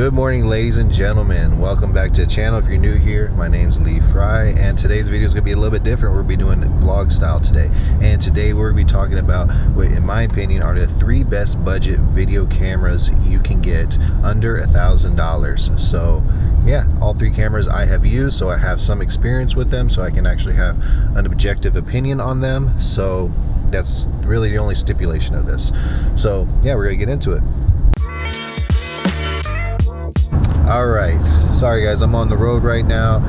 Good morning, ladies and gentlemen. Welcome back to the channel. If you're new here, my name's Lee Fry, and today's video is going to be a little bit different. We're going to be doing vlog style today, and today we're going to be talking about what, in my opinion, are the 3 best budget video cameras you can get under $1,000. So yeah, all 3 cameras I have used, so I have some experience with them, so I can actually have an objective opinion on them. So that's really the only stipulation of this. So yeah, we're going to get into it. Alright, sorry guys, I'm on the road right now,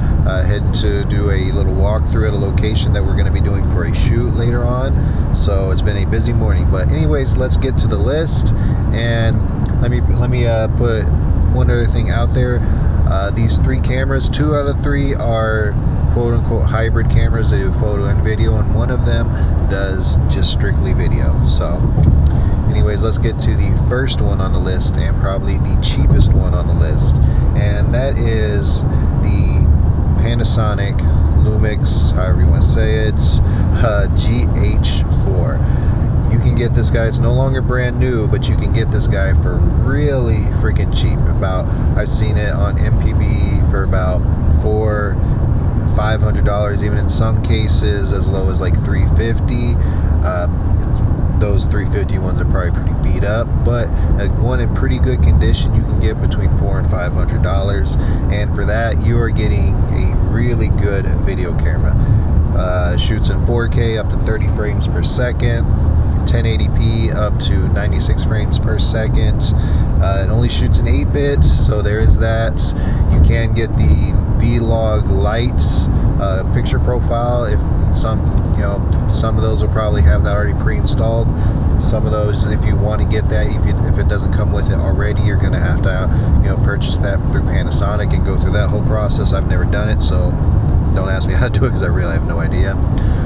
heading to do a little walkthrough at a location that we're going to be doing for a shoot later on. So it's been a busy morning, but anyways, let's get to the list. And let me put one other thing out there. These 3 cameras, 2 out of 3 are quote-unquote hybrid cameras. They do photo and video, and one of them does just strictly video. So anyways, let's get to the first one on the list, and probably the cheapest one on the list, and that is the Panasonic Lumix, however you want to say it, GH4. You can get this guy, it's no longer brand new, but you can get this guy for really freaking cheap. I've seen it on MPB for about $400-500, even in some cases as low as like $350. Those 350 ones are probably pretty beat up, but one in pretty good condition you can get between $400 and $500, and for that you are getting a really good video camera. Shoots in 4K up to 30 frames per second, 1080p up to 96 frames per second. It only shoots in 8 bits, so there is that. You can get the Vlog Lite picture profile. If some of those will probably have that already pre-installed. Some of those, if you want to get that, if it doesn't come with it already, you're going to have to purchase that through Panasonic and go through that whole process. I've never done it, so don't ask me how to do it because I really have no idea.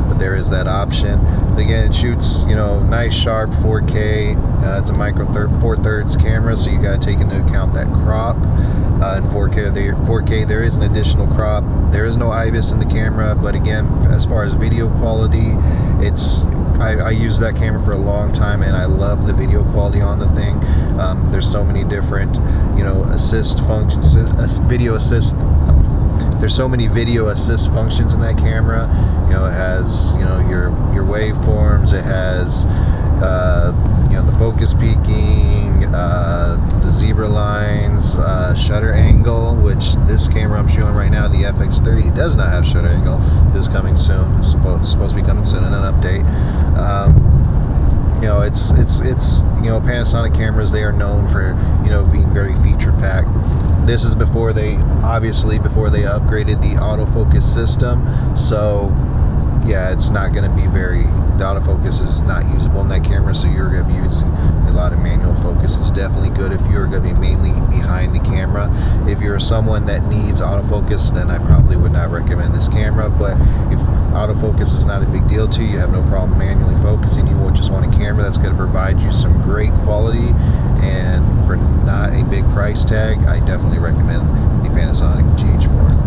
But there is that option. But again, it shoots nice sharp 4K. It's a micro 4/3 camera, so you got to take into account that crop. In 4K there is an additional crop. There is no IBIS in the camera, but again, as far as video quality, I used that camera for a long time, and I love the video quality on the thing. There's so many different assist functions, video assist. There's so many video assist functions in that camera. It has your waveforms. It has the focus peaking, the zebra lines, shutter angle, which this camera I'm showing right now, the FX30, does not have shutter angle. This is coming soon. It's supposed to be coming soon in an update. It's Panasonic cameras, they are known for being very feature packed. This is before they upgraded the autofocus system, so yeah, it's not going to be the autofocus is not usable in that camera, so you're going to be using a lot of manual focus. It's definitely good if you're going to be mainly behind the camera. If you're someone that needs autofocus, then I probably would not recommend this camera. But if autofocus is not a big deal to you, you have no problem manually focusing, you just want a camera that's going to provide you some great quality, and for not a big price tag, I definitely recommend the Panasonic GH4.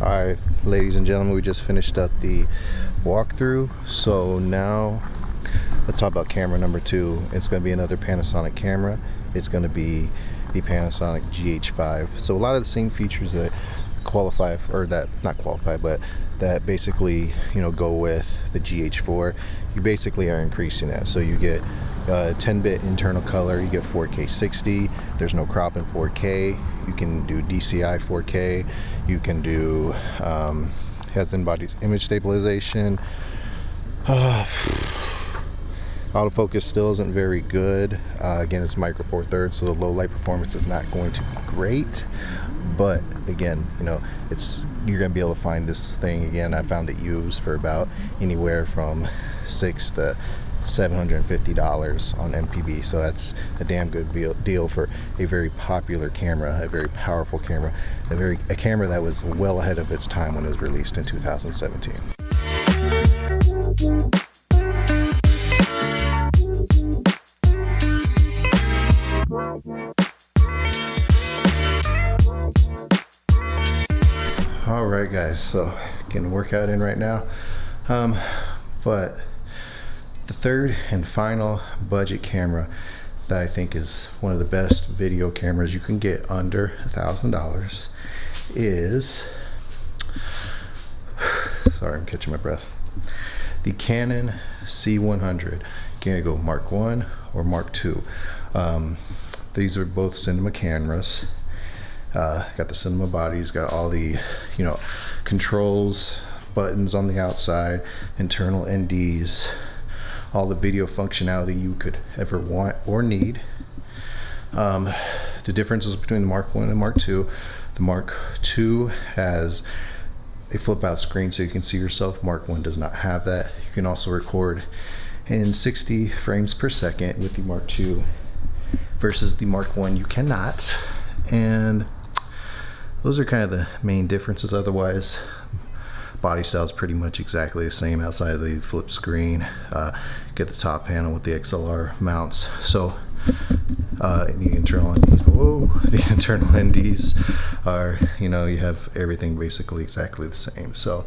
Alright, ladies and gentlemen, we just finished up the walkthrough, so now let's talk about camera number 2. It's going to be another Panasonic camera. It's going to be the Panasonic GH5. So a lot of the same features that qualify, or that not qualify, but that basically go with the GH4, you basically are increasing that. So you get 10-bit internal color, you get 4K 60, there's no crop in 4K, you can do DCI 4K, you can do has embodied image stabilization. Autofocus still isn't very good. Again, it's micro 4/3, so the low light performance is not going to be great, but again, you're gonna be able to find this thing. Again, I found it used for about anywhere from $600 to $750 on MPB, so that's a damn good deal for a very popular camera, a very powerful camera, a camera that was well ahead of its time when it was released in 2017. Alright guys, so getting a workout in right now, but The third and final budget camera that I think is one of the best video cameras you can get under $1,000 is, sorry, I'm catching my breath, the Canon C100. You can go Mark 1 or Mark 2. These are both cinema cameras. Got the cinema bodies, got all the, you know, controls, buttons on the outside, internal NDs, all the video functionality you could ever want or need. The differences between the Mark 1 and Mark 2. The Mark 2 has a flip out screen so you can see yourself. Mark 1 does not have that. You can also record in 60 frames per second with the Mark 2 versus the Mark 1 you cannot. And those are kind of the main differences. Otherwise, body style is pretty much exactly the same outside of the flip screen. Get the top panel with the XLR mounts. So the internal NDs, the internal NDs are, you know, you have everything basically exactly the same. So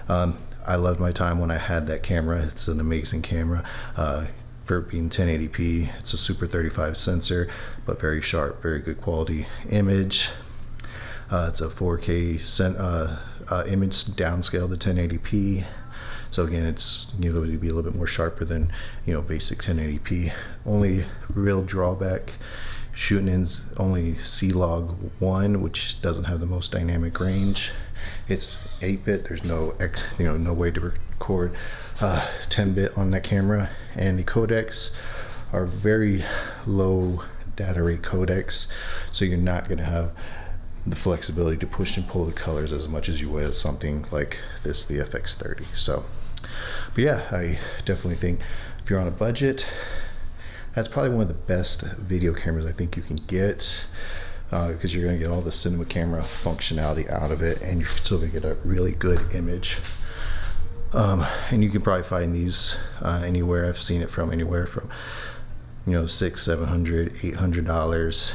I loved my time when I had that camera. It's an amazing camera. For being 1080p, it's a Super 35 sensor, but very sharp, very good quality image. It's a 4K image downscale to 1080p. So again, it's, you know, going to be a little bit more sharper than, you know, basic 1080p. Only real drawback, shooting in only C-Log 1, which doesn't have the most dynamic range. It's 8-bit. There's no no way to record 10-bit on that camera, and the codecs are very low data rate codecs, so you're not going to have the flexibility to push and pull the colors as much as you would something like this, the FX30. So, but yeah, I definitely think if you're on a budget, that's probably one of the best video cameras I think you can get, because you're going to get all the cinema camera functionality out of it, and you're still going to get a really good image. And you can probably find these anywhere. I've seen it from anywhere from, you know, $600, $700, $800.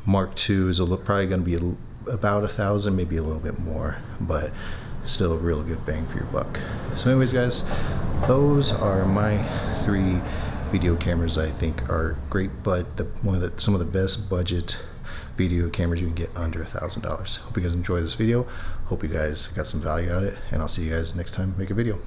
Mark II is probably going to be about $1,000, maybe a little bit more, but still a real good bang for your buck. So anyways, guys, those are my 3 video cameras I think are great, but some of the best budget video cameras you can get under $1,000. Hope you guys enjoy this video. Hope you guys got some value out of it, and I'll see you guys next time I make a video.